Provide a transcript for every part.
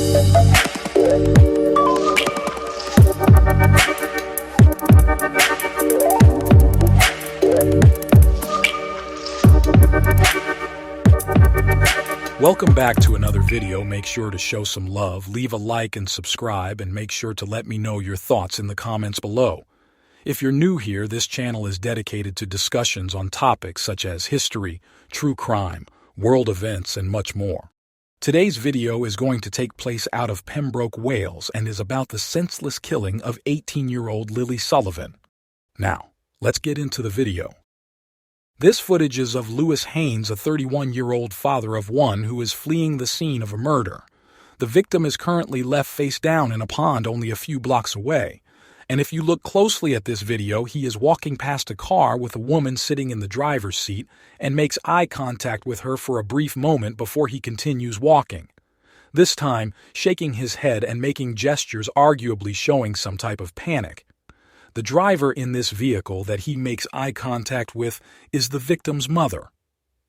Welcome back to another video. Make sure to show some love, leave a like and subscribe, and make sure to let me know your thoughts in the comments below. If you're new here, this channel is dedicated to discussions on topics such as history, true crime, world events, and much more. Today's video is going to take place out of Pembroke, Wales, and is about the senseless killing of 18-year-old Lily Sullivan. Now, let's get into the video. This footage is of Lewis Haynes, a 31-year-old father of one who is fleeing the scene of a murder. The victim is currently left face down in a pond only a few blocks away. And if you look closely at this video, he is walking past a car with a woman sitting in the driver's seat and makes eye contact with her for a brief moment before he continues walking. This time, shaking his head and making gestures arguably showing some type of panic. The driver in this vehicle that he makes eye contact with is the victim's mother.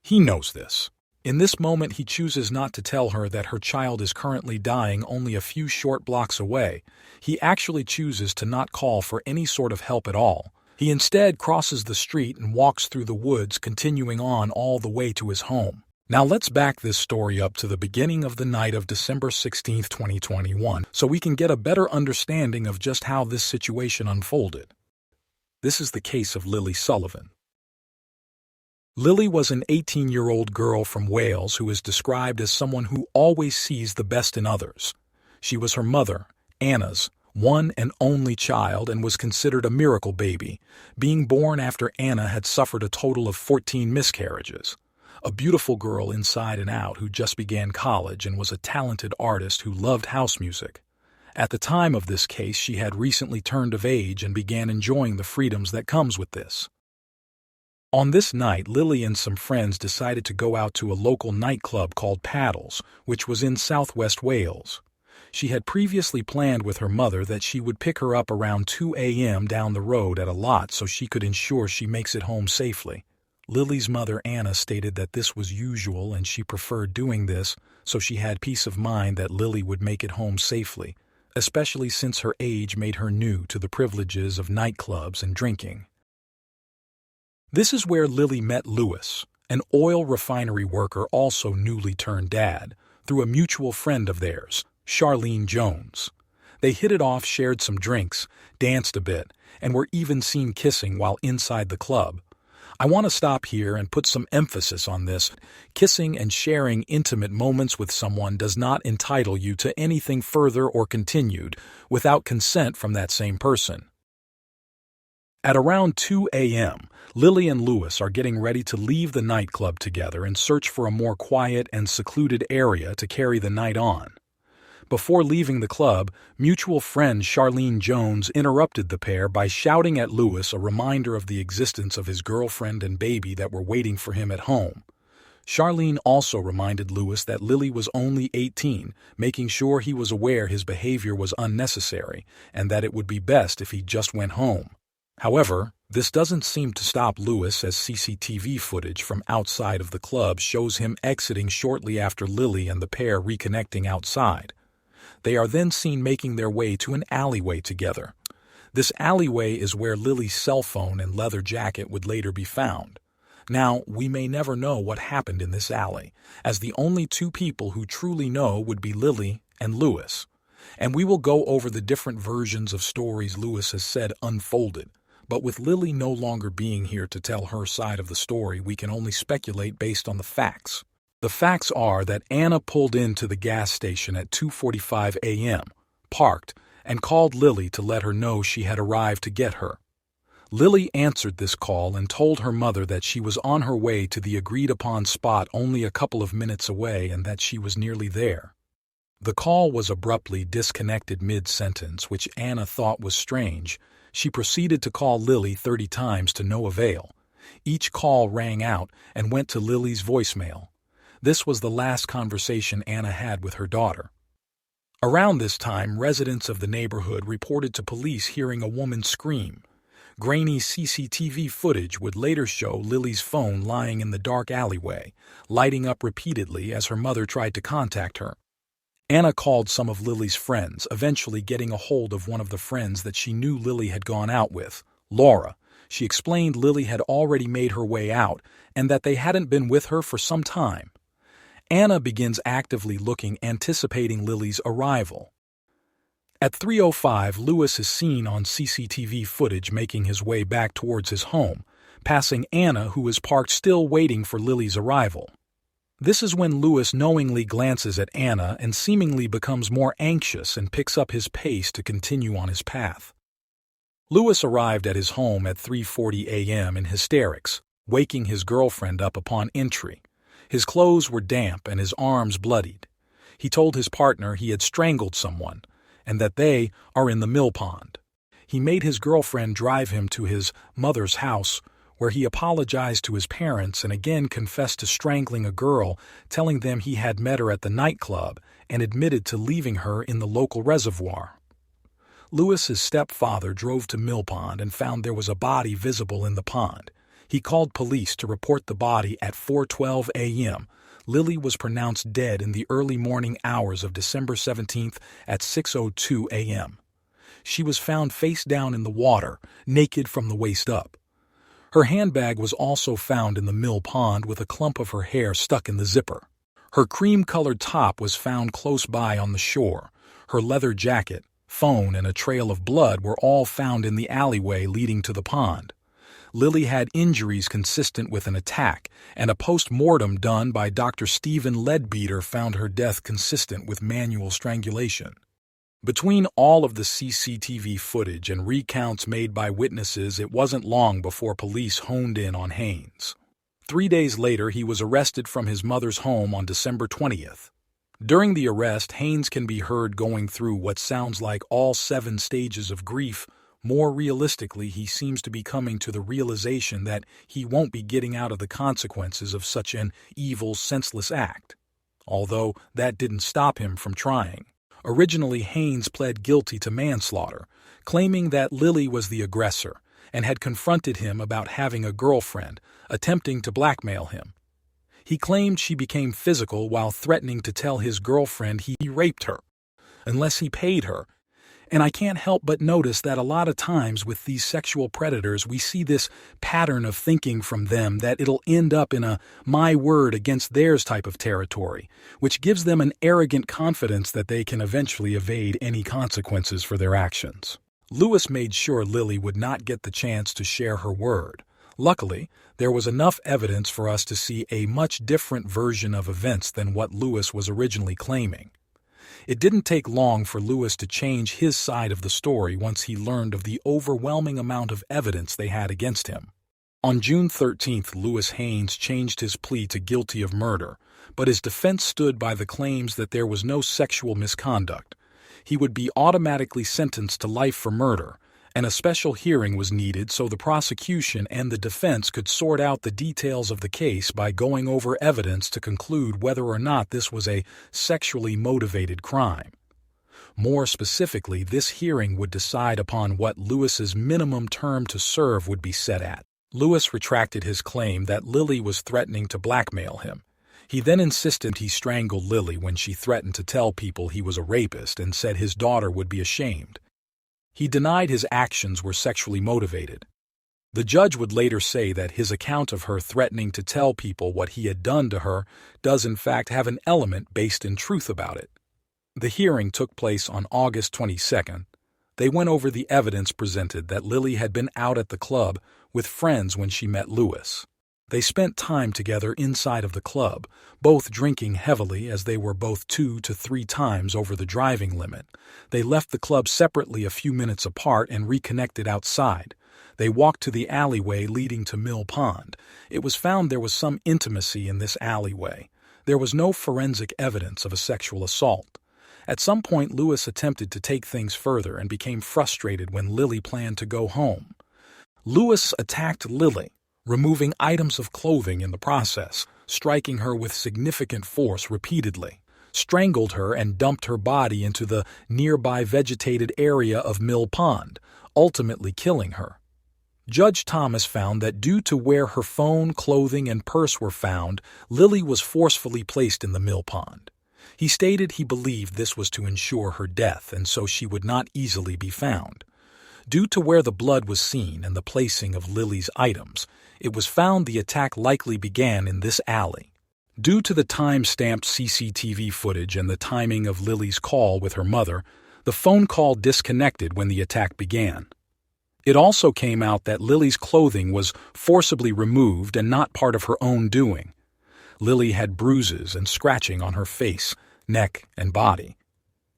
He knows this. In this moment, he chooses not to tell her that her child is currently dying only a few short blocks away. He actually chooses to not call for any sort of help at all. He instead crosses the street and walks through the woods, continuing on all the way to his home. Now let's back this story up to the beginning of the night of December 16, 2021, so we can get a better understanding of just how this situation unfolded. This is the case of Lily Sullivan. Lily was an 18-year-old girl from Wales who is described as someone who always sees the best in others. She was her mother, Anna's, one and only child and was considered a miracle baby, being born after Anna had suffered a total of 14 miscarriages. A beautiful girl inside and out who just began college and was a talented artist who loved house music. At the time of this case, she had recently turned of age and began enjoying the freedoms that comes with this. On this night, Lily and some friends decided to go out to a local nightclub called Paddles, which was in southwest Wales. She had previously planned with her mother that she would pick her up around 2 a.m. down the road at a lot so she could ensure she makes it home safely. Lily's mother, Anna, stated that this was usual and she preferred doing this so she had peace of mind that Lily would make it home safely, especially since her age made her new to the privileges of nightclubs and drinking. This is where Lily met Lewis, an oil refinery worker also newly turned dad, through a mutual friend of theirs, Charlene Jones. They hit it off, shared some drinks, danced a bit, and were even seen kissing while inside the club. I want to stop here and put some emphasis on this. Kissing and sharing intimate moments with someone does not entitle you to anything further or continued without consent from that same person. At around 2 a.m., Lily and Lewis are getting ready to leave the nightclub together and search for a more quiet and secluded area to carry the night on. Before leaving the club, mutual friend Charlene Jones interrupted the pair by shouting at Lewis a reminder of the existence of his girlfriend and baby that were waiting for him at home. Charlene also reminded Lewis that Lily was only 18, making sure he was aware his behavior was unnecessary and that it would be best if he just went home. However, this doesn't seem to stop Lewis, as CCTV footage from outside of the club shows him exiting shortly after Lily and the pair reconnecting outside. They are then seen making their way to an alleyway together. This alleyway is where Lily's cell phone and leather jacket would later be found. Now, we may never know what happened in this alley, as the only two people who truly know would be Lily and Lewis. And we will go over the different versions of stories Lewis has said unfolded. But with Lily no longer being here to tell her side of the story, we can only speculate based on the facts. The facts are that Anna pulled into the gas station at 2:45 a.m., parked, and called Lily to let her know she had arrived to get her. Lily answered this call and told her mother that she was on her way to the agreed-upon spot only a couple of minutes away and that she was nearly there. The call was abruptly disconnected mid-sentence, which Anna thought was strange. She proceeded to call Lily 30 times to no avail. Each call rang out and went to Lily's voicemail. This was the last conversation Anna had with her daughter. Around this time, residents of the neighborhood reported to police hearing a woman scream. Grainy CCTV footage would later show Lily's phone lying in the dark alleyway, lighting up repeatedly as her mother tried to contact her. Anna called some of Lily's friends, eventually getting a hold of one of the friends that she knew Lily had gone out with, Laura. She explained Lily had already made her way out and that they hadn't been with her for some time. Anna begins actively looking, anticipating Lily's arrival. At 3:05, Lewis is seen on CCTV footage making his way back towards his home, passing Anna, who is parked still waiting for Lily's arrival. This is when Lewis knowingly glances at Anna and seemingly becomes more anxious and picks up his pace to continue on his path. Lewis arrived at his home at 3:40 a.m. in hysterics, waking his girlfriend up upon entry. His clothes were damp and his arms bloodied. He told his partner he had strangled someone and that they are in the mill pond. He made his girlfriend drive him to his mother's house, where he apologized to his parents and again confessed to strangling a girl, telling them he had met her at the nightclub and admitted to leaving her in the local reservoir. Lewis's stepfather drove to Mill Pond and found there was a body visible in the pond. He called police to report the body at 4:12 a.m. Lily was pronounced dead in the early morning hours of December 17th at 6:02 a.m. She was found face down in the water, naked from the waist up. Her handbag was also found in the mill pond with a clump of her hair stuck in the zipper. Her cream-colored top was found close by on the shore. Her leather jacket, phone, and a trail of blood were all found in the alleyway leading to the pond. Lily had injuries consistent with an attack, and a post-mortem done by Dr. Stephen Leadbeater found her death consistent with manual strangulation. Between all of the CCTV footage and recounts made by witnesses, it wasn't long before police honed in on Haynes. 3 days later, he was arrested from his mother's home on December 20th. During the arrest, Haynes can be heard going through what sounds like all 7 stages of grief. More realistically, he seems to be coming to the realization that he won't be getting out of the consequences of such an evil, senseless act. Although that didn't stop him from trying. Originally, Haynes pled guilty to manslaughter, claiming that Lily was the aggressor and had confronted him about having a girlfriend, attempting to blackmail him. He claimed she became physical while threatening to tell his girlfriend he raped her, unless he paid her. And I can't help but notice that a lot of times with these sexual predators, we see this pattern of thinking from them that it'll end up in a my word against theirs type of territory, which gives them an arrogant confidence that they can eventually evade any consequences for their actions. Lewis made sure Lily would not get the chance to share her word. Luckily, there was enough evidence for us to see a much different version of events than what Lewis was originally claiming. It didn't take long for Lewis to change his side of the story once he learned of the overwhelming amount of evidence they had against him. On June 13th, Lewis Haynes changed his plea to guilty of murder, but his defense stood by the claims that there was no sexual misconduct. He would be automatically sentenced to life for murder, and a special hearing was needed so the prosecution and the defense could sort out the details of the case by going over evidence to conclude whether or not this was a sexually motivated crime. More specifically, this hearing would decide upon what Lewis's minimum term to serve would be set at. Lewis retracted his claim that Lily was threatening to blackmail him. He then insisted he strangled Lily when she threatened to tell people he was a rapist and said his daughter would be ashamed. He denied his actions were sexually motivated. The judge would later say that his account of her threatening to tell people what he had done to her does in fact have an element based in truth about it. The hearing took place on August 22nd. They went over the evidence presented that Lily had been out at the club with friends when she met Lewis. They spent time together inside of the club, both drinking heavily as they were both 2 to 3 times over the driving limit. They left the club separately a few minutes apart and reconnected outside. They walked to the alleyway leading to Mill Pond. It was found there was some intimacy in this alleyway. There was no forensic evidence of a sexual assault. At some point, Lewis attempted to take things further and became frustrated when Lily planned to go home. Lewis attacked Lily, removing items of clothing in the process, striking her with significant force repeatedly, strangled her and dumped her body into the nearby vegetated area of Mill Pond, ultimately killing her. Judge Thomas found that due to where her phone, clothing, and purse were found, Lily was forcefully placed in the mill pond. He stated he believed this was to ensure her death and so she would not easily be found. Due to where the blood was seen and the placing of Lily's items, it was found the attack likely began in this alley. Due to the time-stamped CCTV footage and the timing of Lily's call with her mother, the phone call disconnected when the attack began. It also came out that Lily's clothing was forcibly removed and not part of her own doing. Lily had bruises and scratching on her face, neck, and body.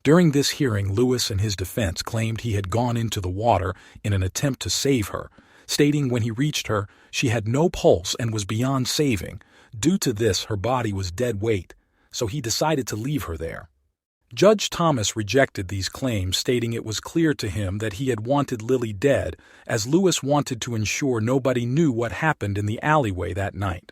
During this hearing, Lewis, in his defense, claimed he had gone into the water in an attempt to save her, stating when he reached her, she had no pulse and was beyond saving. Due to this, her body was dead weight, so he decided to leave her there. Judge Thomas rejected these claims, stating it was clear to him that he had wanted Lily dead, as Lewis wanted to ensure nobody knew what happened in the alleyway that night.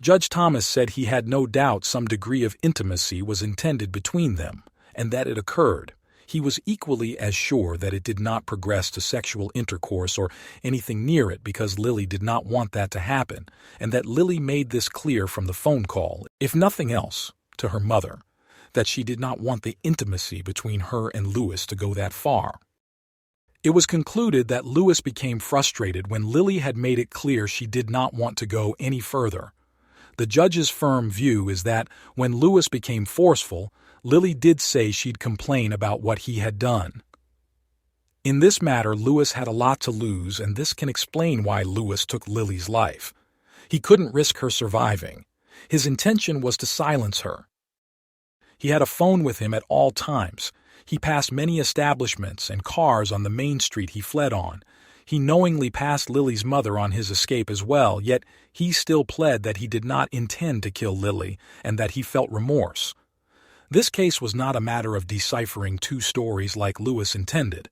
Judge Thomas said he had no doubt some degree of intimacy was intended between them, and that it occurred. He was equally as sure that it did not progress to sexual intercourse or anything near it because Lily did not want that to happen, and that Lily made this clear from the phone call, if nothing else, to her mother, that she did not want the intimacy between her and Lewis to go that far. It was concluded that Lewis became frustrated when Lily had made it clear she did not want to go any further. The judge's firm view is that when Lewis became forceful, Lily did say she'd complain about what he had done. In this matter, Lewis had a lot to lose, and this can explain why Lewis took Lily's life. He couldn't risk her surviving. His intention was to silence her. He had a phone with him at all times. He passed many establishments and cars on the main street he fled on. He knowingly passed Lily's mother on his escape as well, yet he still pled that he did not intend to kill Lily and that he felt remorse. This case was not a matter of deciphering two stories like Lewis intended.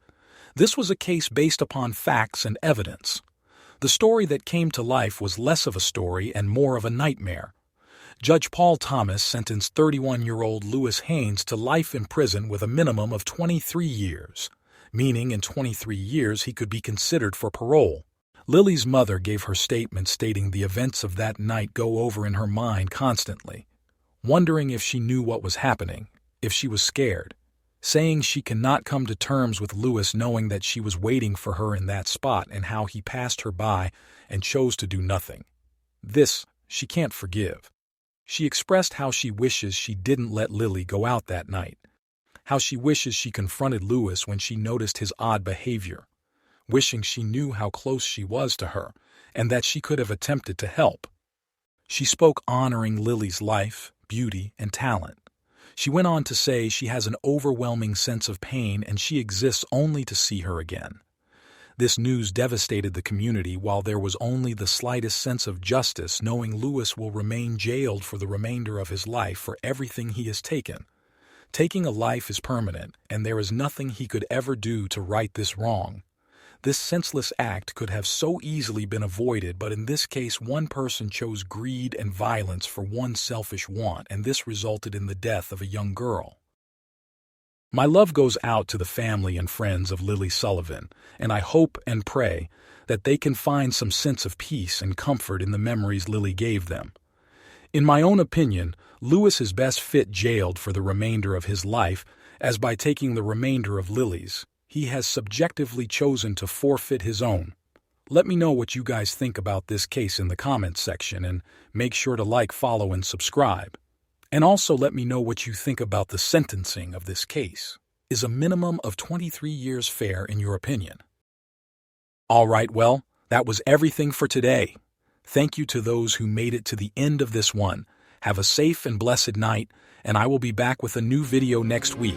This was a case based upon facts and evidence. The story that came to life was less of a story and more of a nightmare. Judge Paul Thomas sentenced 31-year-old Lewis Haynes to life in prison with a minimum of 23 years, meaning in 23 years he could be considered for parole. Lily's mother gave her statement stating the events of that night go over in her mind constantly, wondering if she knew what was happening, if she was scared, saying she cannot come to terms with Lewis knowing that she was waiting for her in that spot and how he passed her by and chose to do nothing. This she can't forgive. She expressed how she wishes she didn't let Lily go out that night, how she wishes she confronted Lewis when she noticed his odd behavior, wishing she knew how close she was to her and that she could have attempted to help. She spoke honoring Lily's life, beauty, and talent. She went on to say she has an overwhelming sense of pain and she exists only to see her again. This news devastated the community while there was only the slightest sense of justice knowing Lewis will remain jailed for the remainder of his life for everything he has taken. Taking a life is permanent, and there is nothing he could ever do to right this wrong. This senseless act could have so easily been avoided, but in this case one person chose greed and violence for one selfish want, and this resulted in the death of a young girl. My love goes out to the family and friends of Lily Sullivan, and I hope and pray that they can find some sense of peace and comfort in the memories Lily gave them. In my own opinion, Lewis is best fit jailed for the remainder of his life, as by taking the remainder of Lily's, he has subjectively chosen to forfeit his own. Let me know what you guys think about this case in the comments section, and make sure to like, follow, and subscribe. And also let me know what you think about the sentencing of this case. Is a minimum of 23 years fair in your opinion? Alright, well, that was everything for today. Thank you to those who made it to the end of this one. Have a safe and blessed night, and I will be back with a new video next week.